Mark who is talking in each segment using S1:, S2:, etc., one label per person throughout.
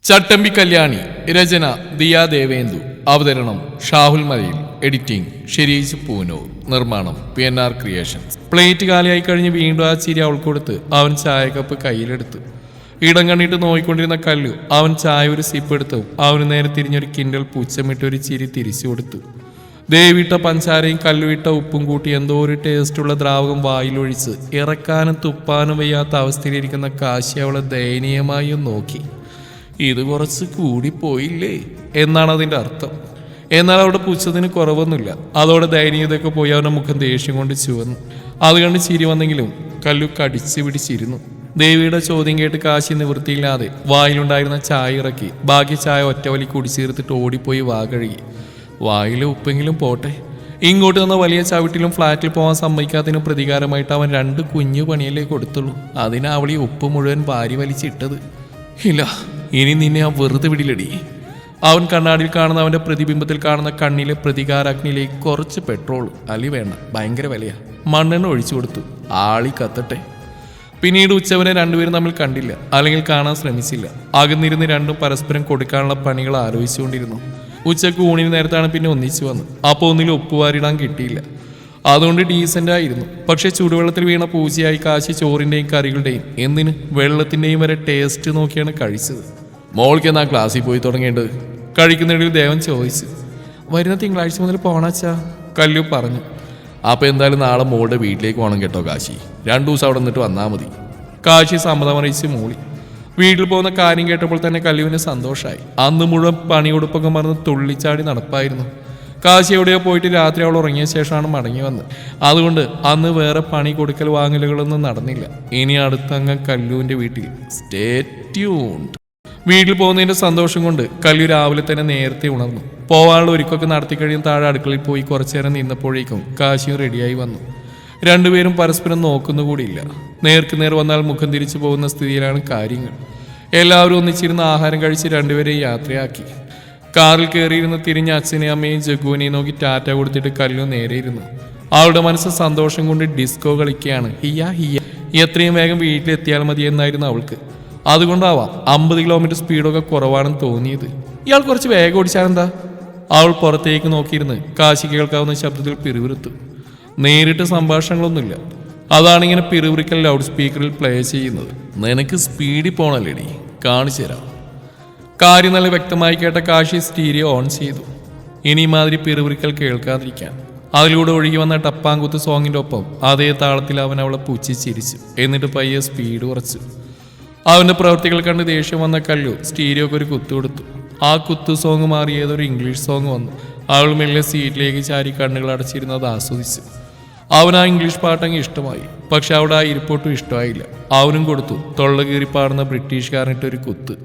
S1: ചട്ടമ്പി കല്യാണി. രചന ദിയ ദേവേന്ദു. അവതരണം ഷാഹുൽ മലയിൽ. എഡിറ്റിംഗ് ഷെരീജ് പൂനൂർ. നിർമ്മാണം PNR ക്രിയേഷൻസ്. പ്ലേറ്റ് കാലിയായി കഴിഞ്ഞ് വീണ്ടും ആ ചിരി അവൾക്ക് കൊടുത്ത് അവൻ ചായ കപ്പ് കയ്യിലെടുത്തു. ഇടം കണ്ണിട്ട് നോയിക്കൊണ്ടിരുന്ന കല്ലു അവൻ ചായ ഒരു സിപ്പ് എടുത്തു അവന് നേരെ തിരിഞ്ഞൊരു കിൻഡൽ പുച്ഛമിട്ട് ഒരു ചിരി തിരിച്ചു കൊടുത്തു. ദേവിട്ട പഞ്ചാരയും കല്ലുവിട്ട ഉപ്പും കൂട്ടി എന്തോ ഒരു ടേസ്റ്റുള്ള ദ്രാവകം വായിലൊഴിച്ച് ഇറക്കാനും തുപ്പാനും വയ്യാത്ത അവസ്ഥയിലിരിക്കുന്ന കാശി അവളെ ദയനീയമായും നോക്കി. ഇത് കുറച്ച് കൂടിപ്പോയില്ലേ എന്നാണ് അതിൻ്റെ അർത്ഥം. എന്നാൽ അവിടെ പുച്ഛത്തിന് കുറവൊന്നുമില്ല. അതോടെ ദയനീയതയൊക്കെ പോയി അവൻ്റെ മുഖം ദേഷ്യം കൊണ്ട് ചുവന്നു. അത് കണ്ട് ചിരി വന്നെങ്കിലും കല്ലു കടിച്ചു പിടിച്ചിരുന്നു. ദേവിയുടെ ചോദ്യം കേട്ട് കാശി നിവൃത്തിയില്ലാതെ വായിലുണ്ടായിരുന്ന ചായ ഇറക്കി ബാക്കി ചായ ഒറ്റവലി കുടിച്ചേർത്തിട്ട് ഓടിപ്പോയി വാ കഴുകി. വായിലെ ഉപ്പെങ്കിലും പോട്ടെ. ഇങ്ങോട്ട് വന്ന വലിയ ചവിട്ടിലും ഫ്ലാറ്റിൽ പോകാൻ സമ്മതിക്കാത്തതിന് പ്രതികാരമായിട്ട് അവൻ 2 കുഞ്ഞു പണിയല്ലേ കൊടുത്തുള്ളൂ. അതിനാ അവളീ ഉപ്പ് മുഴുവൻ വാരി വലിച്ചിട്ടത്. ഇല്ല, ഇനി നിന്നെ ആ വെറുതെ വിടില്ലടി. അവൻ കണ്ണാടിയിൽ കാണുന്ന അവൻ്റെ പ്രതിബിംബത്തിൽ കാണുന്ന കണ്ണിലെ പ്രതികാരാഗ്നിയിലേക്ക് കുറച്ച് പെട്രോൾ അലി വേണ്ട, ഭയങ്കര വിലയാ, മണ്ണെണ്ണ ഒഴിച്ചു കൊടുത്തു. ആളി കത്തട്ടെ. പിന്നീട് ഉച്ചവരെ രണ്ടുപേരും തമ്മിൽ കണ്ടില്ല, അല്ലെങ്കിൽ കാണാൻ ശ്രമിച്ചില്ല. അകന്നിരുന്ന് രണ്ടും പരസ്പരം കൊടുക്കാനുള്ള പണികൾ ആലോചിച്ചുകൊണ്ടിരുന്നു. ഉച്ചക്ക് ഊണിന് നേരത്താണ് പിന്നെ ഒന്നിച്ചു വന്നു. അപ്പോൾ ഒന്നിലും ഉപ്പുവാരിടാൻ കിട്ടിയില്ല. അതുകൊണ്ട് ഡീസൻ്റ് ആയിരുന്നു. പക്ഷെ ചുടുവെള്ളത്തിൽ വീണ പൂച്ചയായി കാശി ചോറിൻ്റെയും കറികളുടെയും എന്തിന് വെള്ളത്തിൻ്റെയും വരെ ടേസ്റ്റ് നോക്കിയാണ് കഴിച്ചത്. മോൾക്ക് എന്നാ ക്ലാസ്സിൽ പോയി തുടങ്ങേണ്ടത്? കഴിക്കുന്നിടയിൽ ദേവൻ ചോദിച്ചു. വരുന്ന തിങ്കളാഴ്ച മുതൽ പോണാച്ചാ, കല്ലു പറഞ്ഞു. അപ്പോൾ എന്തായാലും നാളെ മോളുടെ വീട്ടിലേക്ക് പോകണം കേട്ടോ കാശി. 2 ദിവസം അവിടെ നിന്നിട്ട് വന്നാൽ മതി. കാശി സമ്മതം അറിയിച്ച് മൂളി. വീട്ടിൽ പോകുന്ന കാര്യം കേട്ടപ്പോൾ തന്നെ കല്ലുവിന് സന്തോഷമായി. അന്ന് മുഴുവൻ പണിയൊടുപ്പൊക്കെ മറന്ന് തുള്ളിച്ചാടി നടപ്പായിരുന്നു. കാശി എവിടെയോ പോയിട്ട് രാത്രി അവൾ ഉറങ്ങിയ ശേഷമാണ് മടങ്ങി വന്നത്. അതുകൊണ്ട് അന്ന് വേറെ പണി കൊടുക്കൽ വാങ്ങലുകളൊന്നും നടന്നില്ല. ഇനി അടുത്തങ്ങ് കല്ലുവിൻ്റെ വീട്ടിൽ. Stay tuned. വീട്ടിൽ പോകുന്നതിൻ്റെ സന്തോഷം കൊണ്ട് കല്ലു രാവിലെ തന്നെ നേരത്തെ ഉണർന്നു. പോവാനുള്ള ഒരുക്കൊക്കെ നടത്തി കഴിയും താഴെ അടുക്കളയിൽ പോയി കുറച്ചു നേരം നിന്നപ്പോഴേക്കും കാശിയും റെഡിയായി വന്നു. രണ്ടുപേരും പരസ്പരം നോക്കുന്നുകൂടിയില്ല. നേർക്കുനേർ വന്നാൽ മുഖം തിരിച്ചു പോകുന്ന സ്ഥിതിയിലാണ് കാര്യങ്ങൾ. എല്ലാവരും ഒന്നിച്ചിരുന്ന് ആഹാരം കഴിച്ച് രണ്ടുപേരെയും യാത്രയാക്കി. കാറിൽ കയറിയിരുന്ന് തിരിഞ്ഞ അച്ഛനെയും അമ്മയും ജഗുവിനെയും നോക്കി ടാറ്റ കൊടുത്തിട്ട് കല്ലു നേരെ ഇരുന്നു. അവളുടെ മനസ്സ് സന്തോഷം കൊണ്ട് ഡിസ്കോ കളിക്കുകയാണ്. ഹിയ ഹിയ, എത്രയും വേഗം വീട്ടിലെത്തിയാൽ മതി എന്നായിരുന്നു അവൾക്ക്. അതുകൊണ്ടാവാം 50 കിലോമീറ്റർ സ്പീഡൊക്കെ കുറവാണെന്ന് തോന്നിയത്. ഇയാൾ കുറച്ച് വേഗം ഓടിച്ചാലെന്താ? അവൾ പുറത്തേക്ക് നോക്കിയിരുന്ന് കാശി കേൾക്കാവുന്ന ശബ്ദത്തിൽ പിറുവിറുത്തു. നേരിട്ട് സംഭാഷണങ്ങളൊന്നുമില്ല. അതാണിങ്ങനെ പിറുവിറിക്കൽ ലൗഡ് സ്പീക്കറിൽ പ്ലേ ചെയ്യുന്നത്. നിനക്ക് സ്പീഡിൽ പോണല്ലേടി, കാണിച്ചു തരാം. കാര്യം നല്ല വ്യക്തമായി കേട്ട കാശി സ്റ്റീരിയോ ഓൺ ചെയ്തു. ഇനി മാതിരി പിറുവിറിക്കൽ കേൾക്കാതിരിക്കാൻ. അതിലൂടെ ഒഴുകി വന്ന ടപ്പാങ്കുത്ത് സോങ്ങിൻ്റെ ഒപ്പം അതേ താളത്തിൽ അവൻ അവളെ പുച്ഛിച്ചിരിച്ചു. എന്നിട്ട് പയ്യെ സ്പീഡ് കുറച്ചു. അവൻ്റെ പ്രവൃത്തികൾ കണ്ട് ദേഷ്യം വന്ന കല്ലു സ്റ്റീരിയോക്ക് ഒരു കുത്തു കൊടുത്തു. ആ കുത്തു സോങ് മാറി ഏതൊരു ഇംഗ്ലീഷ് സോങ് വന്നു. അവൾ മെല്ലെ സീറ്റിലേക്ക് ചാരി കണ്ണുകൾ അടച്ചിരുന്നത് ആസ്വദിച്ചു. അവൻ ആ ഇംഗ്ലീഷ് പാട്ടങ്ങ് ഇഷ്ടമായി. പക്ഷെ അവിടെ ആ ഇരിപ്പോട്ടും ഇഷ്ടമായില്ല. അവനും കൊടുത്തു തൊള്ള കീറി പാടുന്ന ബ്രിട്ടീഷുകാരനിട്ടൊരു കുത്ത്.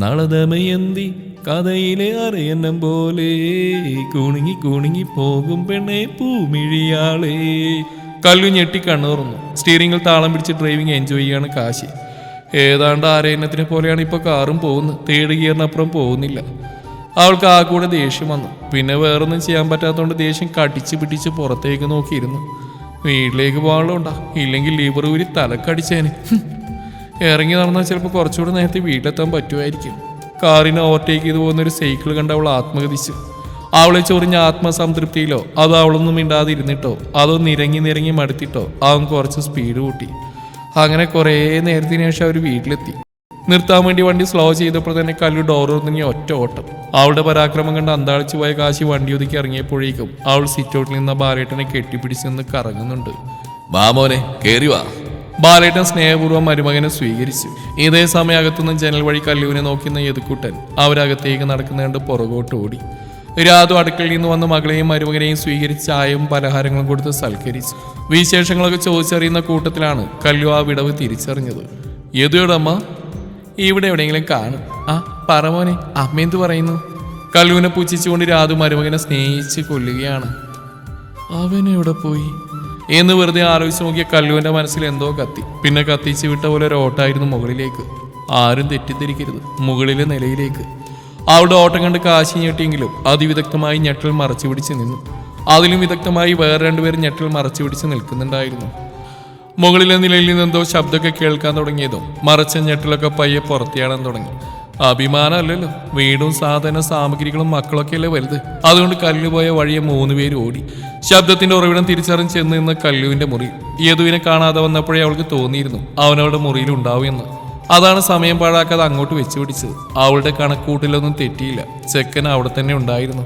S1: നളദമയന്തി കഥയിലെ അറിയന്നം പോലെ കുണുങ്ങി കുണുങ്ങി പോകും പെണ്ണെ പൂമിഴിയാളേ. കല്ലു ഞെട്ടി കണ്ണു തുറന്നു. സ്റ്റിയറിംഗിൽ താളം പിടിച്ച് ഡ്രൈവിംഗ് എൻജോയ് ചെയ്യാണ് കാശി. ഏതാണ്ട് ആരയന്നത്തിനെ പോലെയാണ് ഇപ്പോൾ കാറും പോകുന്നത്. 3rd ഗിയറിനപ്പുറം പോകുന്നില്ല. അവൾക്ക് ആ കൂടെ ദേഷ്യം വന്നു. പിന്നെ വേറൊന്നും ചെയ്യാൻ പറ്റാത്തതുകൊണ്ട് ദേഷ്യം കടിച്ച് പിടിച്ച് പുറത്തേക്ക് നോക്കിയിരുന്നു. വീട്ടിലേക്ക് പോകാനുള്ളതുണ്ടാ, ഇല്ലെങ്കിൽ ലിവർ ഊരി തലക്കടിച്ചേന്. ഇറങ്ങി നടന്നാൽ ചിലപ്പോൾ കുറച്ചുകൂടെ നേരത്തെ വീട്ടിലെത്താൻ പറ്റുമായിരിക്കും. കാറിനെ ഓവർടേക്ക് ചെയ്തു പോകുന്നൊരു സൈക്കിൾ കണ്ട് അവൾ ആത്മഗതിച്ചു. അവളെ ചൊറിഞ്ഞ ആത്മസംതൃപ്തിയിലോ അതോ അവളൊന്നും മിണ്ടാതിരുന്നിട്ടോ അതോ നിരങ്ങി മടുത്തിട്ടോ അവൻ കുറച്ച് സ്പീഡ് കൂട്ടി. അങ്ങനെ കുറേ നേരത്തിന് ശേഷം അവർ വീട്ടിലെത്തി. നിർത്താൻ വേണ്ടി വണ്ടി സ്ലോ ചെയ്തപ്പോൾ തന്നെ കല്ലു ഡോർ തുറന്നിങ്ങി ഒറ്റ ഓട്ടം. അവളുടെ പരാക്രമം കണ്ട് അന്താളിച്ചു പോയ കാശി വണ്ടി ഒതുക്കി ഇറങ്ങിയപ്പോഴേക്കും അവൾ സിറ്റൗട്ടിൽ നിന്ന് ബാലേട്ടനെ കെട്ടിപ്പിടിച്ച് നിന്ന് കറങ്ങുന്നുണ്ട്.
S2: വാ മോനെ, കേറി വാ.
S1: ബാലേട്ടൻ സ്നേഹപൂർവ്വം മരുമകനെ സ്വീകരിച്ചു. ഇതേ സമയം അകത്തുനിന്ന് ജനൽ വഴി കല്ലുവിനെ നോക്കുന്ന യദുക്കുട്ടൻ അവരകത്തേക്ക് നടക്കുന്ന കണ്ട് പുറകോട്ട് ഓടി. രാതു അടുക്കളയിൽ നിന്ന് വന്ന് മകളെയും മരുമകനെയും സ്വീകരിച്ച് ചായയും പലഹാരങ്ങളും കൊടുത്ത് സൽക്കരിച്ചു. വിശേഷങ്ങളൊക്കെ ചോദിച്ചറിയുന്ന കൂട്ടത്തിലാണ് കല്ലു ആ വിടവ് തിരിച്ചറിഞ്ഞത്. യദുയോടമ്മ ഇവിടെ എവിടെയെങ്കിലും കാണും. ആ പറമോനെ, അമ്മ എന്തു പറയുന്നു? കല്ലുവിനെ പുച്ഛിച്ചുകൊണ്ട് രാതു മരുമകനെ സ്നേഹിച്ച് കൊല്ലുകയാണ്. അവനെവിടെ പോയി എന്ന് വെറുതെ ആലോചിച്ച് നോക്കിയ കല്ലുവിൻ്റെ മനസ്സിൽ എന്തോ കത്തി. പിന്നെ കത്തിച്ച് വിട്ട പോലെ ഒരു ഓട്ടായിരുന്നു മുകളിലേക്ക്. ആരും തെറ്റിദ്ധരിക്കരുത്, മുകളിലെ നിലയിലേക്ക്. അവളുടെ ഓട്ടം കണ്ട് കാശി ഞെട്ടിയെങ്കിലും അതിവിദഗ്ധമായി ഞെട്ടൽ മറച്ചു പിടിച്ച് നിന്നു. അതിലും വിദഗ്ധമായി വേറെ 2 പേർ ഞെട്ടൽ മറച്ചു പിടിച്ച് നിൽക്കുന്നുണ്ടായിരുന്നു. മുകളിലെ നിലയിൽ നിന്നെന്തോ ശബ്ദമൊക്കെ കേൾക്കാൻ തുടങ്ങിയതും മറച്ച ഞെട്ടലൊക്കെ പയ്യെ പുറത്തിയാടാൻ തുടങ്ങി. അഭിമാനമല്ലല്ലോ, വീടും സാധന സാമഗ്രികളും മക്കളൊക്കെ അല്ലേ വലുത്. അതുകൊണ്ട് കല്ലു പോയ വഴിയെ 3 പേര് ഓടി. ശബ്ദത്തിന്റെ ഉറവിടം തിരിച്ചറിഞ്ഞ് ചെന്ന് നിന്ന കല്ലുവിന്റെ മുറി. യദുവിനെ കാണാതെ വന്നപ്പോഴേ അവൾക്ക് തോന്നിയിരുന്നു അവനവളുടെ മുറിയിൽ ഉണ്ടാവുമെന്ന്. അതാണ് സമയം പാഴാക്കാതെ അങ്ങോട്ട് വെച്ചു പിടിച്ചത്. അവളുടെ കണക്കൂട്ടിലൊന്നും തെറ്റിയില്ല. ചെക്കൻ അവിടെ തന്നെ ഉണ്ടായിരുന്നു.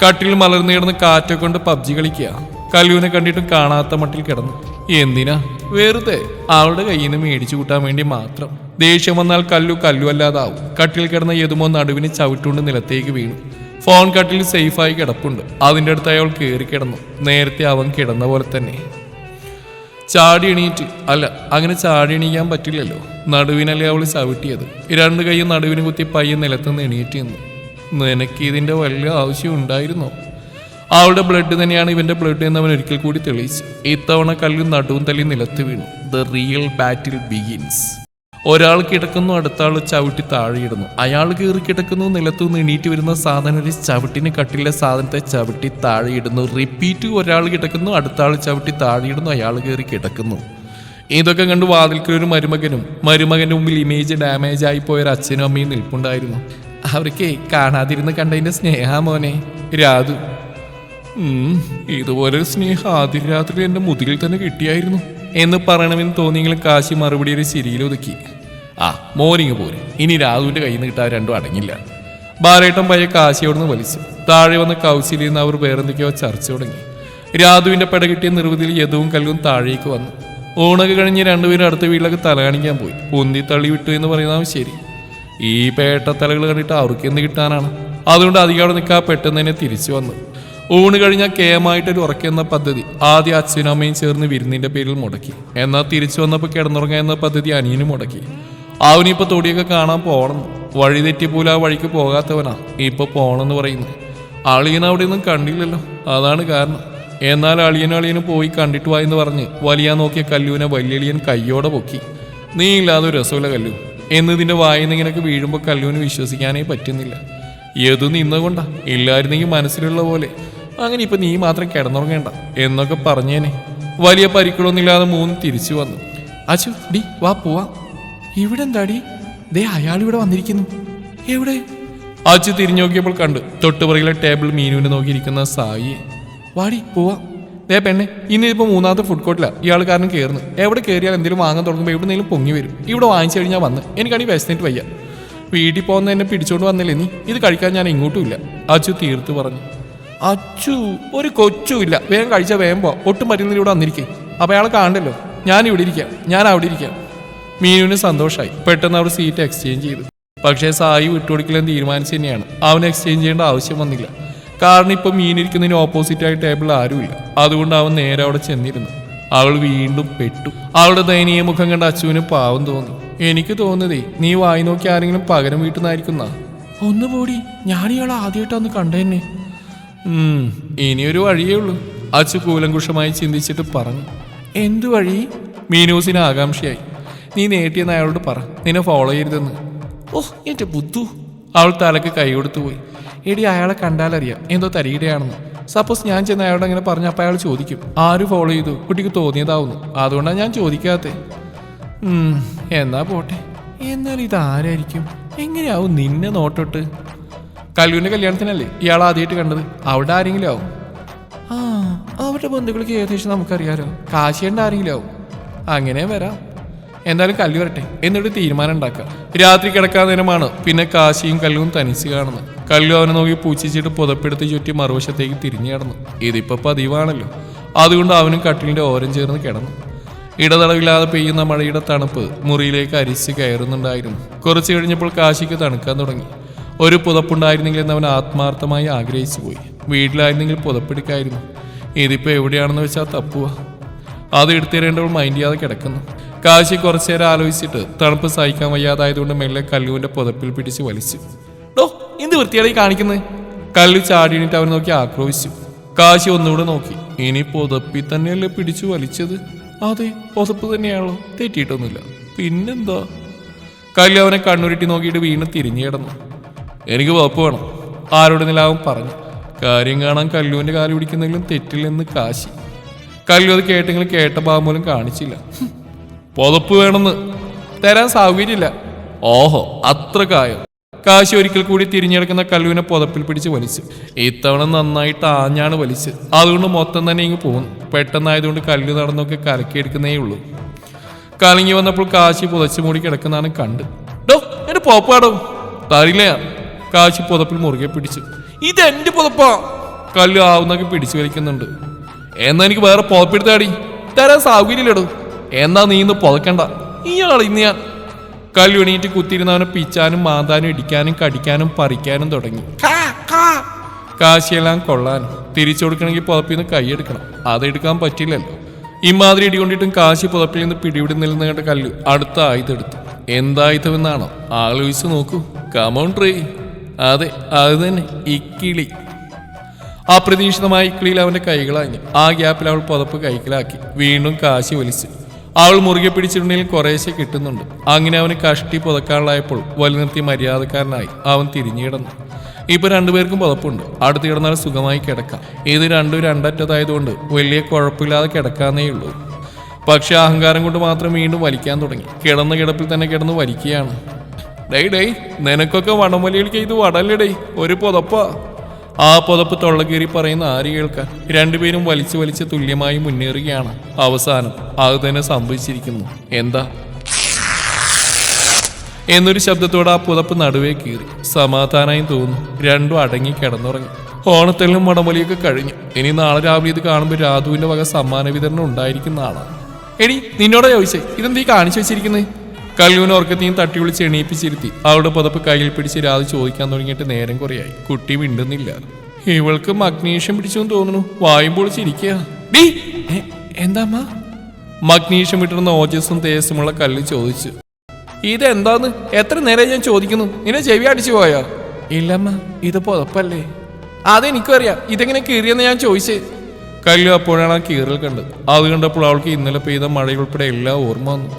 S1: കട്ടിൽ മലർന്നു കിടന്ന് കാറ്റൊക്കെ കൊണ്ട് പബ്ജി കളിക്കുക. കല്ലുവിനെ കണ്ടിട്ടും കാണാത്ത മട്ടിൽ കിടന്നു. എന്തിനാ? വെറുതെ അവളുടെ കയ്യിൽ നിന്ന് മേടിച്ചു കൂട്ടാൻ വേണ്ടി മാത്രം. ദേഷ്യം വന്നാൽ കല്ലു അല്ലാതാവും. കട്ടിൽ കിടന്ന യദുമോ നടുവിന് ചവിട്ടുകൊണ്ട് നിലത്തേക്ക് വീണു. ഫോൺ കട്ടിൽ സേഫായി കിടപ്പുണ്ട്. അതിൻ്റെ അടുത്ത് അയാൾ കയറി കിടന്നു. നേരത്തെ അവൻ കിടന്ന പോലെ തന്നെ. ചാടി എണീറ്റ് അല്ല, അങ്ങനെ ചാടി എണീക്കാൻ പറ്റില്ലല്ലോ. നടുവിനല്ലേ അവൾ ചവിട്ടിയത്. 2 കൈയും നടുവിന് കുത്തി പയ്യെ നിലത്തുനിന്ന് എണീറ്റ് നിന്നു. നിനക്ക് ഇതിന്റെ വല്ല ആവശ്യം ഉണ്ടായിരുന്നോ? അവളുടെ ബ്ലഡ് തന്നെയാണ് ഇവന്റെ ബ്ലഡ് എന്ന് അവൻ ഒരിക്കൽ കൂടി തെളിയിച്ചു. ഇത്തവണ കല്ലും നടുവും തല്ലി നിലത്ത് വീണു. The real battle begins. ഒരാൾ കിടക്കുന്നു, അടുത്ത ആൾ ചവിട്ടി താഴെയിടുന്നു. അയാൾ കയറി കിടക്കുന്നു, നിലത്തുനിന്ന് എണീറ്റ് വരുന്ന സാധനം ഒരു ചവിട്ടിന് കട്ടിലെ സാധനത്തെ ചവിട്ടി താഴെയിടുന്നു. റിപ്പീറ്റ്. ഒരാൾ കിടക്കുന്നു, അടുത്ത ആൾ ചവിട്ടി താഴെയിടുന്നു, അയാൾ കയറി കിടക്കുന്നു. ഇതൊക്കെ കണ്ട് വാതിൽക്കൽ ഒരു മരുമകന്റെ മുമ്പിൽ ഇമേജ് ഡാമേജ് ആയി പോയൊരു അച്ഛനും അമ്മയും നിൽപ്പുണ്ടായിരുന്നു. അവർക്ക് കാണാതിരുന്ന് കണ്ടതിന്റെ സ്നേഹാമോനെ രാധു. ഇതുപോലെ സ്നേഹം ആദ്യ രാത്രി എന്റെ മുതുകിൽ തന്നെ കിട്ടിയായിരുന്നു എന്ന് പറയണമെന്ന് തോന്നിയെങ്കിലും കാശി മറുപടി ഒരു ചിരിയിൽ ഒതുക്കി. മോനിങ് പോര്, ഇനി രാധുവിന്റെ കയ്യിൽ നിന്ന് കിട്ടാൻ രണ്ടും അടങ്ങില്ല. ബാലേട്ടൻ പയ്യെ കാശിയോടുന്ന് വലിച്ചു. താഴെ വന്ന കൗശലിൽ നിന്ന് അവർ വേറെന്തൊക്കെയോ ചർച്ച തുടങ്ങി. രാധുവിന്റെ പട കിട്ടിയ നിർവൃതിയിൽ യദുവും കല്ലും താഴേക്ക് വന്നു. ഊണൊക്കെ കഴിഞ്ഞ് 2 പേരും അടുത്ത വീട്ടിലൊക്കെ തല കാണിക്കാൻ പോയി. പൊന്തി തള്ളി വിട്ടു എന്ന് പറയുന്നതാവും ശരി. ഈ പേട്ടത്തലകൾ കണ്ടിട്ട് അവർക്ക് എന്ത് കിട്ടാനാണ്? അതുകൊണ്ട് അധികം അവിടെ നിൽക്കാതെ പെട്ടെന്ന് തന്നെ തിരിച്ചു വന്നു. ഊണ് കഴിഞ്ഞാൽ കേമായിട്ടൊരു ഉറക്കുന്ന പദ്ധതി ആദ്യം അച്ഛനും അമ്മയും ചേർന്ന് വിരുന്നിന്റെ പേരിൽ മുടക്കി. എന്നാൽ തിരിച്ചു വന്നപ്പോൾ കിടന്നുറങ്ങുക എന്ന പദ്ധതി അനിയനും മുടക്കി. അവനിപ്പോൾ തൊടിയൊക്കെ കാണാൻ പോകണം. വഴി തെറ്റിപ്പോലും ആ വഴിക്ക് പോകാത്തവനാ ഇപ്പൊ പോണെന്ന് പറയുന്നു. അളിയൻ അവിടെ ഒന്നും കണ്ടില്ലല്ലോ, അതാണ് കാരണം. എന്നാൽ അളിയനും പോയി കണ്ടിട്ട് വായെന്ന് പറഞ്ഞ് വലിയ നോക്കിയ കല്ലുവിനെ വലിയളിയൻ കയ്യോടെ പൊക്കി. നീ ഇല്ലാതെ ഒരു രസമില്ല കല്ലു എന്നതിന്റെ വായിന്ന് ഇങ്ങനെയൊക്കെ വീഴുമ്പോൾ കല്ലുവിന് വിശ്വസിക്കാനേ പറ്റുന്നില്ല. ഏതു നിന്നുകൊണ്ടാ, ഇല്ലായിരുന്നെങ്കിൽ മനസ്സിലുള്ള പോലെ അങ്ങനെ ഇപ്പൊ നീ മാത്രം കിടന്നുറങ്ങേണ്ട എന്നൊക്കെ പറഞ്ഞേനെ. വലിയ പരിക്കളൊന്നുമില്ലാതെ 3 തിരിച്ചു വന്നു. അച്ചു ഡി വാ പോവാ. ഇവിടെ എന്താടി? ദേ അയാൾ ഇവിടെ വന്നിരിക്കുന്നു. എവിടെ? അച്ചു തിരിഞ്ഞു നോക്കിയപ്പോൾ കണ്ടു തൊട്ടുപുറകിലെ ടേബിൾ മീനുവിനെ നോക്കിയിരിക്കുന്ന സായിയെ. വാടി പോവാ. ദേ പെണ്ണെ, ഇന്നിപ്പോ 3ാമത്തെ ഫുഡ് കോർട്ടിലാ ഇയാൾ കാരണം കയറുന്നു. എവിടെ കയറിയാൽ എന്തെങ്കിലും വാങ്ങാൻ തുടങ്ങുമ്പോൾ എവിടെന്നെങ്കിലും പൊങ്ങി വരും. ഇവിടെ വാങ്ങിച്ചു കഴിഞ്ഞാൽ വന്ന് എനിക്കാണീ വിശന്നിട്ട് വയ്യ. വീട്ടിൽ പോകുന്ന എന്നെ പിടിച്ചോണ്ട് വന്നില്ലേ നീ? ഇത് കഴിക്കാൻ ഞാൻ ഇങ്ങോട്ടും ഇല്ല. അച്ചു തീർത്ത് പറഞ്ഞു. അച്ചു ഒരു കൊച്ചുമില്ല, വേഗം കഴിച്ചാൽ വേഗം പോ. ഒട്ടും പറ്റുന്നതിൽ ഇവിടെ വന്നിരിക്കേ. അപ്പൊ അയാളെ കാണണ്ടല്ലോ. ഞാൻ ഇവിടെ ഇരിക്കാം, ഞാൻ അവിടെ ഇരിക്കാം. മീനുവിന് സന്തോഷമായി. പെട്ടെന്ന് അവർ സീറ്റ് എക്സ്ചേഞ്ച് ചെയ്തു. പക്ഷേ സായി വിട്ടുകൊടുക്കലെന്ന് തീരുമാനിച്ചു തന്നെയാണ്. അവൻ എക്സ്ചേഞ്ച് ചെയ്യേണ്ട ആവശ്യം വന്നില്ല. കാരണം ഇപ്പൊ മീനിരിക്കുന്നതിന് ഓപ്പോസിറ്റായി ടേബിളിൽ ആരുമില്ല. അതുകൊണ്ട് അവൻ നേരെ അവിടെ ചെന്നിരുന്നു. അവൾ വീണ്ടും പെട്ടു. അവളുടെ ദയനീയ മുഖം കണ്ട അച്ചുവിന് പാവം തോന്നി. എനിക്ക് തോന്നുന്നതേ നീ വായി നോക്കി ആരെങ്കിലും പകരം വീട്ടുന്നായിരിക്കുന്ന. ഒന്ന് പോടി, ഞാൻ ഇയാളെ ആദ്യമായിട്ടൊന്ന് കണ്ടെന്നെ. ഇനിയൊരു വഴിയേ ഉള്ളൂ, അച്ചു കൂലങ്കുഷമായി ചിന്തിച്ചിട്ട് പറഞ്ഞു. എന്തു വഴി? മീനൂസിന് ആകാംക്ഷയായി. നീ നേട്ടിയെന്ന് അയാളോട് പറ, നിന്നെ ഫോളോ ചെയ്യരുതെന്ന്. ഓഹ് എന്റെ ബുദ്ധു. അവൾ തലക്ക് കൈ കൊടുത്തു പോയി. എടി അയാളെ കണ്ടാലറിയാം എന്തോ തരികിടയാണെന്ന്. സപ്പോസ് ഞാൻ ചെന്ന് അയാളോട് അങ്ങനെ പറഞ്ഞ അപ്പം അയാൾ ചോദിക്കും ആര് ഫോളോ ചെയ്തു, കുട്ടിക്ക് തോന്നിയതാവുന്നു. അതുകൊണ്ടാണ് ഞാൻ ചോദിക്കാത്തേ. എന്നാ പോട്ടെ. എന്നാൽ ഇതാരായിരിക്കും? എങ്ങനെയാവും നിന്നെ നോട്ടോട്ട്? കല്ലുവിന്റെ കല്യാണത്തിനല്ലേ ഇയാൾ ആദ്യമായിട്ട് കണ്ടത്. അവിടെ ആരെങ്കിലും ആവും. അവരുടെ ബന്ധുക്കൾക്ക് ഏകദേശം നമുക്കറിയാലോ. കാശിയേണ്ട ആരെങ്കിലും ആവും. അങ്ങനെ വരാം. എന്തായാലും കല്ലു വരട്ടെ, എന്നിട്ട് തീരുമാനം ഉണ്ടാക്കാം. രാത്രി കിടക്കാൻ നേരമാണ് പിന്നെ കാശിയും കല്ലുവും തനിച്ച് കാണുന്നത്. കല്ലു അവനെ നോക്കി പൂച്ചിച്ചിട്ട് പുതപ്പെടുത്ത് ചുറ്റി മറുവശത്തേക്ക് തിരിഞ്ഞു കിടന്നു. ഇതിപ്പോ പതിവാണല്ലോ. അതുകൊണ്ട് അവനും കട്ടിലിന്റെ ഓരം ചേർന്ന് കിടന്നു. ഇടതടവില്ലാതെ പെയ്യുന്ന മഴയുടെ തണുപ്പ് മുറിയിലേക്ക് അരിച്ച് കയറുന്നുണ്ടായിരുന്നു. കുറച്ചു കഴിഞ്ഞപ്പോൾ കാശിക്ക് തണുക്കാൻ തുടങ്ങി. ഒരു പുതപ്പുണ്ടായിരുന്നെങ്കിൽ എന്ന് അവൻ ആത്മാർത്ഥമായി ആഗ്രഹിച്ചു പോയി. വീട്ടിലായിരുന്നെങ്കിൽ പുതപ്പെടുക്കായിരുന്നു. ഇതിപ്പോ എവിടെയാണെന്ന് വെച്ചാൽ തപ്പുക. അത് എടുത്തിരേണ്ടവൾ മൈൻഡ് ചെയ്യാതെ കിടക്കുന്നു. കാശി കുറച്ചേരം ആലോചിച്ചിട്ട് തണുപ്പ് സഹിക്കാൻ വയ്യാതായതുകൊണ്ട് മെല്ലെ കല്ലുവിന്റെ പുതപ്പിൽ പിടിച്ച് വലിച്ചു. ഡോ എന്ത് വൃത്തിയായി കാണിക്കുന്നത്? കല്ലു ചാടിയിട്ട് അവൻ നോക്കി ആക്രോശിച്ചു. കാശി ഒന്നുകൂടെ നോക്കി. ഇനി പുതപ്പി തന്നെയല്ലേ പിടിച്ചു വലിച്ചത്? അതെ, പുതപ്പ് തന്നെയാണല്ലോ, തെറ്റിയിട്ടൊന്നുമില്ല. പിന്നെന്താ? കല്ലു അവനെ കണ്ണുരുട്ടി നോക്കിയിട്ട് വീണ്ടും തിരിഞ്ഞു കിടന്നു. എനിക്ക് പുതപ്പ് വേണം, ആരോടെന്നില്ല അവൻ പറഞ്ഞു. കാര്യം കാണാൻ കല്ലുവിന്റെ കാല് പിടിക്കുന്നെങ്കിലും തെറ്റില്ലെന്ന് കാശി. കല്ലു അത് കേട്ടെങ്കിലും കേട്ട ഭാവം പോലും കാണിച്ചില്ല. പുതപ്പ് വേണമെന്ന് തരാൻ സൗകര്യമില്ല. ഓഹോ, അത്ര കായം. കാശി ഒരിക്കൽ കൂടി തിരിഞ്ഞെടുക്കുന്ന കല്ലുവിനെ പുതപ്പിൽ പിടിച്ച് വലിച്ചു. ഇത്തവണ നന്നായിട്ട് ആഞ്ഞാണ് വലിച്ച്. അതുകൊണ്ട് മൊത്തം തന്നെ ഇങ്ങ് പോകുന്നു. പെട്ടെന്നായതുകൊണ്ട് കല്ലു നടന്നൊക്കെ കലക്കിയെടുക്കുന്നേ ഉള്ളൂ. കലങ്ങി വന്നപ്പോൾ കാശി പുതച്ചു മൂടി കിടക്കുന്നതാണ് കണ്ട്. ഡോ എന്റെ പോപ്പാടോ തരില്ല. കാശി പുതപ്പിൽ മുറുകെ പിടിച്ചു. ഇതെന്റെ പുതപ്പാ. കല്ലു ആവുന്നൊക്കെ പിടിച്ചു വലിക്കുന്നുണ്ട്. എന്നാ എനിക്ക് വേറെ പുതപ്പെടുത്താടി. തരാൻ സൗകര്യമില്ലടോ. എന്നാ നീ ഇന്ന് പുതക്കണ്ട. ഇയാൾ ഇന്ന് ഞാൻ. കല്ലു എണീറ്റ് കുത്തിയിരുന്നവനെ പിച്ചാനും മാന്താനും ഇടിക്കാനും കടിക്കാനും പറിക്കാനും തുടങ്ങി. കാശിയെല്ലാം കൊള്ളാനും തിരിച്ചു കൊടുക്കണമെങ്കിൽ പുതപ്പിൽ നിന്ന് കൈയെടുക്കണം. അതെടുക്കാൻ പറ്റില്ലല്ലോ. ഇമാതിരി ഇടികൊണ്ടിട്ടും കാശി പുതപ്പിൽ നിന്ന് പിടിവിടുന്നില്ലെന്ന് കണ്ട കല്ലു അടുത്ത ആയുധം എടുത്തു. എന്തായുധമെന്നാണോ ആലോചിച്ച് നോക്കൂ. Come on tray. അതെ അത് തന്നെ, ഇക്കിളി. അപ്രതീക്ഷിതമായ ഇക്കിളിയിൽ അവന്റെ കൈകളാഞ്ഞു. ആ ഗ്യാപ്പിൽ അവൾ പുതപ്പ് കൈക്കലാക്കി. വീണ്ടും കാശി വലിച്ചു. അവൾ മുറുകെ പിടിച്ചിട്ടുണ്ടെങ്കിൽ കുറേശ്ശെ കിട്ടുന്നുണ്ട്. അങ്ങനെ അവന് കഷ്ടി പുതക്കാനുള്ളായപ്പോൾ വലി നിർത്തി മര്യാദക്കാരനായി അവൻ തിരിഞ്ഞു കിടന്നു. ഇപ്പൊ രണ്ടുപേർക്കും പുതപ്പുണ്ട്. അടുത്ത് കിടന്നാൽ സുഖമായി കിടക്കാം. ഇത് രണ്ടും രണ്ടറ്റത്തായതുകൊണ്ട് വലിയ കുഴപ്പമില്ലാതെ കിടക്കാന്നേ ഉള്ളൂ. പക്ഷെ അഹങ്കാരം കൊണ്ട് മാത്രം വീണ്ടും വലിക്കാൻ തുടങ്ങി. കിടന്ന കിടപ്പിൽ തന്നെ കിടന്ന് വലിക്കുകയാണ്. ഡേയ് നിനക്കൊക്കെ വടംവലികൾക്ക് ഇത് വടല്ലടേ, ഒരു പുതപ്പാ. ആ പുതപ്പ് തൊള്ളകീറി പറയുന്ന ആര് കേൾക്കാൻ? രണ്ടുപേരും വലിച്ചു വലിച്ച് തുല്യമായി മുന്നേറുകയാണ്. അവസാനം അത് തന്നെ സംഭവിച്ചിരിക്കുന്നു. എന്താ എന്നൊരു ശബ്ദത്തോടെ ആ പുതപ്പ് നടുവേ കീറി. സമാധാനമായി തോന്നുന്നു. രണ്ടും അടങ്ങി കിടന്നുറങ്ങി. ഓണത്തെല്ലും വടംവലിയൊക്കെ കഴിഞ്ഞു. ഇനി നാളെ രാവിലെ ഇത് കാണുമ്പോൾ രാധുവിന്റെ വക സമ്മാന വിതരണം ഉണ്ടായിരിക്കുന്നതാണ്. എടി നിന്നോടാ ചോദിച്ചേ, ഇതെന്തീ കാണിച്ചു വെച്ചിരിക്കുന്നത്? കല്ലുവിന് ഉറക്കത്തെയും തട്ടി വിളിച്ച് എണീപ്പിച്ചിരുത്തി. അവളുടെ പുതപ്പ് കയ്യിൽ പിടിച്ച് രാധ ചോദിക്കാൻ തുടങ്ങിയിട്ട് നേരം കുറയായി. കുട്ടി മിണ്ടുന്നില്ല. ഇവൾക്ക് മഗ്നീഷ്യം പിടിച്ചെന്ന് തോന്നുന്നു. വായും പൊളിച്ചിരിക്കുക. എന്താ മഗ്നീഷ്യം വിട്ടിരുന്ന ഓജസ്സും തേജസ്സുമുള്ള കല്ല് ചോദിച്ചു. ഇതെന്താന്ന് എത്ര നേരം ഞാൻ ചോദിക്കുന്നു? നിന്നെ ചെവി അടിച്ചു പോയാ? ഇല്ലമ്മ, ഇത് പുതപ്പല്ലേ. അതെനിക്കറിയാം. ഇതെങ്ങനെ കീറിയെന്ന് ഞാൻ ചോദിച്ചേ. കല്ലു അപ്പോഴാണ് ആ കീറൽ കണ്ടത്. അത് കണ്ടപ്പോൾ അവൾക്ക് ഇന്നലെ പെയ്ത മഴയുൾപ്പെടെ എല്ലാം ഓർമ്മ വന്നു.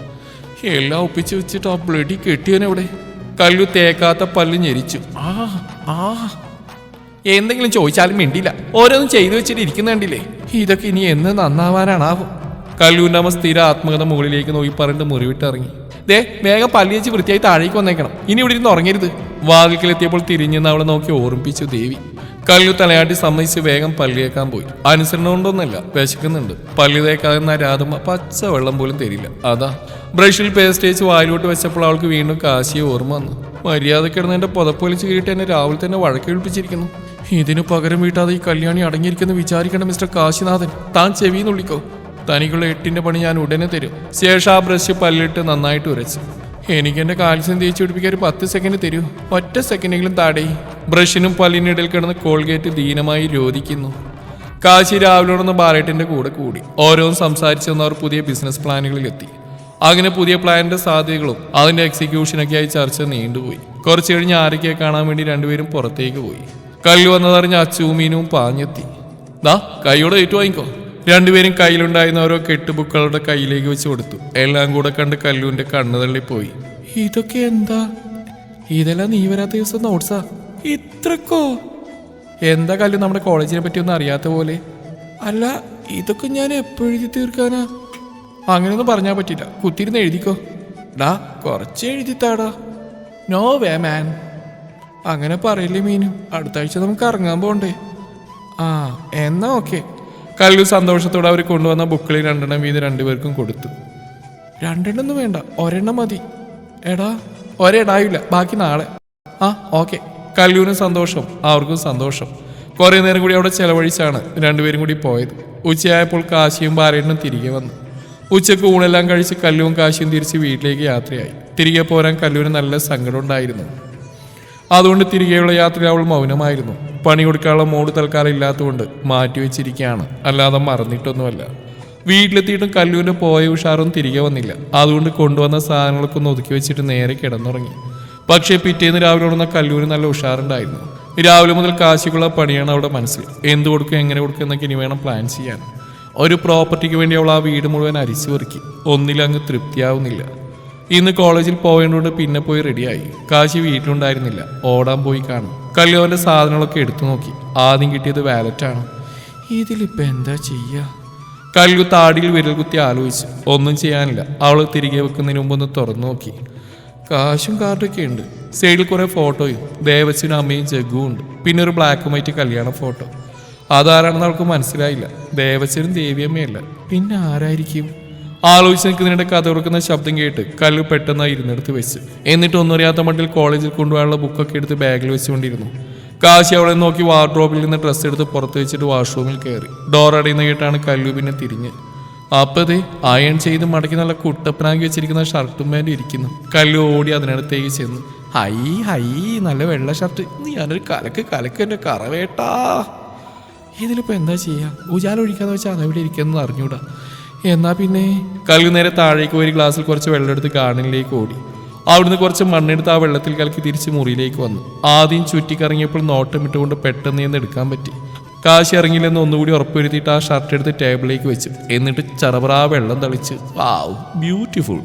S1: എല്ലാം ഒപ്പിച്ച് വെച്ചിട്ട് ആ ബ്ലഡി കെട്ടിയവനെവിടെ? കല്ലു തേക്കാത്ത പല്ല് ഞെരിച്ചു. എന്തെങ്കിലും ചോദിച്ചാലും മിണ്ടില്ല. ഓരോന്നും ചെയ്തു വെച്ചിട്ട് ഇരിക്കുന്നുണ്ടില്ലേ? ഇതൊക്കെ ഇനി എന്ന് നന്നാവാനാണാവും. കല്ലുവിൻ്റെ അമ്മ സ്ഥിര ആത്മകഥ മുകളിലേക്ക് നോക്കി പറഞ്ഞിട്ട് മുറിവിട്ടിറങ്ങി. ദേ വേഗം പല്ല് വെച്ച് വൃത്തിയായി താഴേക്ക് വന്നേക്കണം. ഇനി ഇവിടെ ഇരുന്ന് ഉറങ്ങരുത്. വാതിൽക്കലെത്തിയപ്പോൾ തിരിഞ്ഞെന്ന് അവളെ നോക്കി ഓർമ്മിപ്പിച്ചു ദേവി. കല്ലു തലയാട്ടി സമ്മതിച്ച് വേഗം പല്ല് തേക്കാൻ പോയി. അനുസരണ കൊണ്ടൊന്നല്ല, വിശക്കുന്നുണ്ട്. പല്ല് തേക്കാതെ രാധമ്മ പച്ച വെള്ളം പോലും തരില്ല. അതാ ബ്രഷിൽ പേസ്റ്റ് തേച്ച് വായിലോട്ട് വെച്ചപ്പോൾ അവൾക്ക് വീണ്ടും കാശിയെ ഓർമ്മ വന്നു. മര്യാദ കിടന്ന് എന്റെ പുതപ്പ് വലിച്ച് കീറിയിട്ട് എന്നെ രാവിലെ തന്നെ വഴക്കേൽപ്പിച്ചിരിക്കുന്നു. ഇതിനു പകരം വീട്ടാതെ ഈ കല്യാണി അടങ്ങിയിരിക്കുന്നു വിചാരിക്കേണ്ട മിസ്റ്റർ കാശിനാഥൻ. താൻ ചെവിന്നുള്ളിക്കോ. തനിക്കുള്ള 8ന്റെ പണി ഞാൻ ഉടനെ തരും. ശേഷം ആ ബ്രഷ് പല്ലിട്ട് നന്നായിട്ട് ഉരച്ചു. എനിക്ക് എന്റെ കാൽസ്യം തേച്ച് പിടിപ്പിക്കാൻ ഒരു 10 സെക്കൻഡ് തരൂ. ഒറ്റ സെക്കൻഡെങ്കിലും താടേ. ബ്രഷിനും പല്ലിനിടയിൽ കിടന്ന് കോൾഗേറ്റ് ദീനമായി രോധിക്കുന്നു. കാശി രാവിലെ ഉണർന്ന് ബാലേട്ടിന്റെ കൂടെ കൂടി. ഓരോന്നും സംസാരിച്ചു വന്നവർ പുതിയ ബിസിനസ് പ്ലാനുകളിലെത്തി. അങ്ങനെ പുതിയ പ്ലാനിന്റെ സാധ്യതകളും അതിന്റെ എക്സിക്യൂഷനൊക്കെയായി ചർച്ച നീണ്ടുപോയി. കുറച്ചു കഴിഞ്ഞ് ആരൊക്കെയെ കാണാൻ വേണ്ടി രണ്ടുപേരും പുറത്തേക്ക് പോയി. കല്ലു വന്നതറിഞ്ഞ് അച്ചുവും മീനും പാഞ്ഞെത്തി. ദാ കൈയോടെ ഏറ്റു വാങ്ങിക്കോ. രണ്ടുപേരും കയ്യിലുണ്ടായിരുന്ന ഓരോ കെട്ടുബുക്കളുടെ കയ്യിലേക്ക് വെച്ച് കൊടുത്തു. എല്ലാം കൂടെ കണ്ട് കല്ലുവിന്റെ കണ്ണു തള്ളിപ്പോയി. ഇതൊക്കെ എന്താ? ഇതെല്ലാം നീ വരാത്ത ദിവസം നോട്ട്സാ? ഇത്രക്കോ? എന്താ കല്ലു നമ്മുടെ കോളേജിനെ പറ്റി ഒന്നും അറിയാത്ത പോലെ? അല്ല ഇതൊക്കെ ഞാൻ എപ്പോഴെഴുതി തീർക്കാനാ? അങ്ങനെയൊന്നും പറഞ്ഞാൽ പറ്റില്ല. കുത്തിരുന്ന് എഴുതിക്കോ. ഡാ കുറച്ച് എഴുതിത്താടാ. നോ വേ മാൻ. അങ്ങനെ പറയില്ലേ മീനു. അടുത്ത ആഴ്ച നമുക്ക് ഇറങ്ങാൻ പോണ്ടേ? എന്നാ ഓക്കെ. കല്ലു സന്തോഷത്തോടെ അവർ കൊണ്ടുവന്ന ബുക്കിൽ 2 എണ്ണം വീതം രണ്ടുപേർക്കും കൊടുത്തു. 2 എണ്ണം വേണ്ട, ഒരെണ്ണം മതി. എടാ ഒരെടായില്ല, ബാക്കി നാളെ. ഓക്കെ. കല്ലുവിനും സന്തോഷം, അവർക്കും സന്തോഷം. കുറെ നേരം കൂടി അവിടെ ചെലവഴിച്ചാണ് രണ്ടുപേരും കൂടി പോയത്. ഉച്ചയായപ്പോൾ കാശിയും ബാലേട്ടനും തിരികെ വന്നു. ഉച്ചക്ക് ഊണെല്ലാം കഴിച്ച് കല്ലുവും കാശിയും തിരിച്ച് വീട്ടിലേക്ക് യാത്രയായി. തിരികെ പോരാൻ കല്ലുവിന് നല്ല സങ്കടം ഉണ്ടായിരുന്നു. അതുകൊണ്ട് തിരികെയുള്ള യാത്രയിൽ അവൾ മൗനമായിരുന്നു. പണി കൊടുക്കാനുള്ള മൂഡ് തൽക്കാലം ഇല്ലാത്തതുകൊണ്ട് മാറ്റിവെച്ചിരിക്കുകയാണ്, അല്ലാതെ മറന്നിട്ടൊന്നുമല്ല. വീട്ടിലെത്തിയിട്ടും കല്ലുവിൻ്റെ പോയ ഉഷാറും തിരികെ വന്നില്ല. അതുകൊണ്ട് കൊണ്ടുവന്ന സാധനങ്ങളൊക്കെ ഒന്ന് ഒതുക്കി വെച്ചിട്ട് നേരെ കിടന്നുറങ്ങി. പക്ഷേ പിറ്റേന്ന് രാവിലെ ഉണർന്ന കല്ലുവിന് നല്ല ഉഷാറുണ്ടായിരുന്നു. രാവിലെ മുതൽ കാശിക്കുള്ള പണിയാണ് അവളുടെ മനസ്സിൽ. എന്ത് കൊടുക്കും, എങ്ങനെ കൊടുക്കും എന്നൊക്കെ ഇനി വേണം പ്ലാൻ ചെയ്യാൻ. ഒരു പ്രോപ്പർട്ടിക്ക് വേണ്ടി അവൾ ആ വീട് മുഴുവൻ അരിച്ചു പെറുക്കി. ഒന്നിലങ്ങ് തൃപ്തിയാവുന്നില്ല. ഇന്ന് കോളേജിൽ പോയതുകൊണ്ട് പിന്നെ പോയി റെഡിയായി. കാശി വീട്ടിലുണ്ടായിരുന്നില്ല, ഓടാൻ പോയി കാണും. കല്ലു അവൻ്റെ സാധനങ്ങളൊക്കെ എടുത്തു നോക്കി. ആദ്യം കിട്ടിയത് വാലറ്റാണ്. ഇതിലിപ്പോൾ എന്താ ചെയ്യുക? കല്ലു താടിയിൽ വിരൽ കുത്തി ആലോചിച്ചു. ഒന്നും ചെയ്യാനില്ല. അവൾ തിരികെ വെക്കുന്നതിന് മുമ്പ് ഒന്ന് തുറന്നു നോക്കി. കാശും കാർഡൊക്കെ ഉണ്ട്. സൈഡിൽ കുറെ ഫോട്ടോയും ദേവസ്വനും അമ്മയും ജഗ്ഗും ഉണ്ട്. പിന്നെ ഒരു ബ്ലാക്ക് ആൻഡ് വൈറ്റ് കല്യാണ ഫോട്ടോ. അതാരാണെന്ന് അവൾക്ക് മനസ്സിലായില്ല. ദേവസ്വനും ദേവിയമ്മയല്ല, പിന്നെ ആരായിരിക്കും? ആലോചിച്ച് നിൽക്കുന്നതിനിടെ കഥ കൊടുക്കുന്ന ശബ്ദം കേട്ട് കല്ലു പെട്ടെന്ന് ഇരുന്നെടുത്ത് വെച്ച്. എന്നിട്ട് ഒന്നും അറിയാത്ത മട്ടിൽ കോളേജിൽ കൊണ്ടുപോകാനുള്ള ബുക്കൊക്കെ എടുത്ത് ബാഗിൽ വെച്ചുകൊണ്ടിരുന്നു. കാശി അവളെ നോക്കി വാർഡ്രോബിൽ നിന്ന് ഡ്രസ്സ് എടുത്ത് പുറത്ത് വെച്ചിട്ട് വാഷ്റൂമിൽ കയറി. ഡോർ അടയുന്ന കേട്ടാണ് കല്ലു പിന്നെ തിരിഞ്ഞ്. അപ്പതേ അയൺ ചെയ്ത് മടക്കി നല്ല കുട്ടപ്പനാക്കി വെച്ചിരിക്കുന്ന ഷർട്ടും പാൻറ്റും ഇരിക്കുന്നു. കല്ലു ഓടി അതിനടുത്തേക്ക് ചെന്നു. ഹൈ ഹൈ, നല്ല വെള്ള ഷർട്ട്. ഞാനൊരു കലക്ക് എൻ്റെ കറവേട്ടാ. ഇതിലിപ്പോൾ എന്താ ചെയ്യുക? ഉജാല ഒഴിക്കാന്ന് വെച്ചാൽ അതെവിടെ ഇരിക്കുന്നത് അറിഞ്ഞൂടാ. എന്നാ പിന്നെ കല്ലു നേരെ താഴേക്ക് പോയി ഗ്ലാസ്സിൽ കുറച്ച് വെള്ളം എടുത്ത് ഗാർഡനിലേക്ക് ഓടി. അവിടുന്ന് കുറച്ച് മണ്ണെടുത്ത് ആ വെള്ളത്തിൽ കലക്കി തിരിച്ച് മുറിയിലേക്ക് വന്നു. ആദ്യം ചുറ്റിക്കറങ്ങിയപ്പോൾ നോട്ടം ഇട്ടുകൊണ്ട് പെട്ടെന്ന് നിന്ന് എടുക്കാൻ പറ്റി. കാശി ഇറങ്ങിയില്ലെന്ന് ഒന്നുകൂടി ഉറപ്പുവരുത്തിയിട്ട് ആ ഷർട്ട് എടുത്ത് ടേബിളിലേക്ക് വെച്ചു. എന്നിട്ട് ചറപറാ വെള്ളം തളിച്ച്. വാവ്, ബ്യൂട്ടിഫുൾ.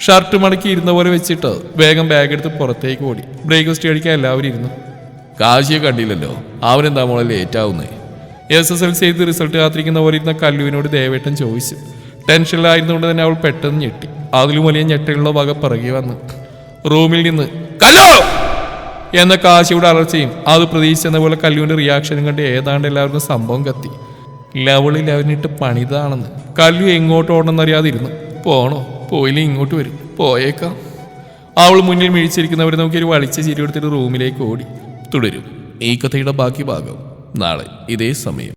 S1: ഷർട്ട് മടക്കി ഇരുന്ന പോലെ വെച്ചിട്ട് വേഗം ബാഗ് എടുത്ത് പുറത്തേക്ക് ഓടി. ബ്രേക്ക്ഫാസ്റ്റ് കഴിക്കാൻ എല്ലാവരും ഇരുന്നു.
S2: കാശിയെ കണ്ടില്ലല്ലോ, അവനെന്താ മോളെ ലേറ്റ് ആവുന്നേ?
S1: SSLC ചെയ്ത് റിസൾട്ട് കാത്തിരിക്കുന്ന പോലെ ഇരുന്ന കല്ലുവിനോട് ദേവേട്ടൻ ചോദിച്ചു. ടെൻഷനിലായിരുന്നുകൊണ്ട് തന്നെ അവൾ പെട്ടെന്ന് ഞെട്ടി. അതിലും വലിയ ഞെട്ടലുള്ള വക പിറകെ വന്നു. റൂമിൽ നിന്ന് കല്ലോ എന്ന കാശിയുടെ അലർച്ചയും അത് പ്രതീക്ഷിച്ചെന്ന പോലെ കല്ലുവിന്റെ റിയാക്ഷനും കണ്ട് ഏതാണ്ട് എല്ലാവർക്കും സംഭവം കത്തി. ലവളിൽ അവനിട്ട് പണിതാണെന്ന്. കല്ലു എങ്ങോട്ട് ഓടണമെന്നറിയാതിരുന്നു. പോണോ? പോയില്ലേ ഇങ്ങോട്ട് വരും. പോയേക്കാം. അവൾ മുന്നിൽ മിഴിച്ചിരിക്കുന്നവരെ നോക്കി ഒരു വളിച്ച ചിരി എടുത്തിട്ട് റൂമിലേക്ക് ഓടി.
S2: തുടരും ഈ കഥയുടെ ബാക്കി ഭാഗം നാളെ ഇതേ സമയം.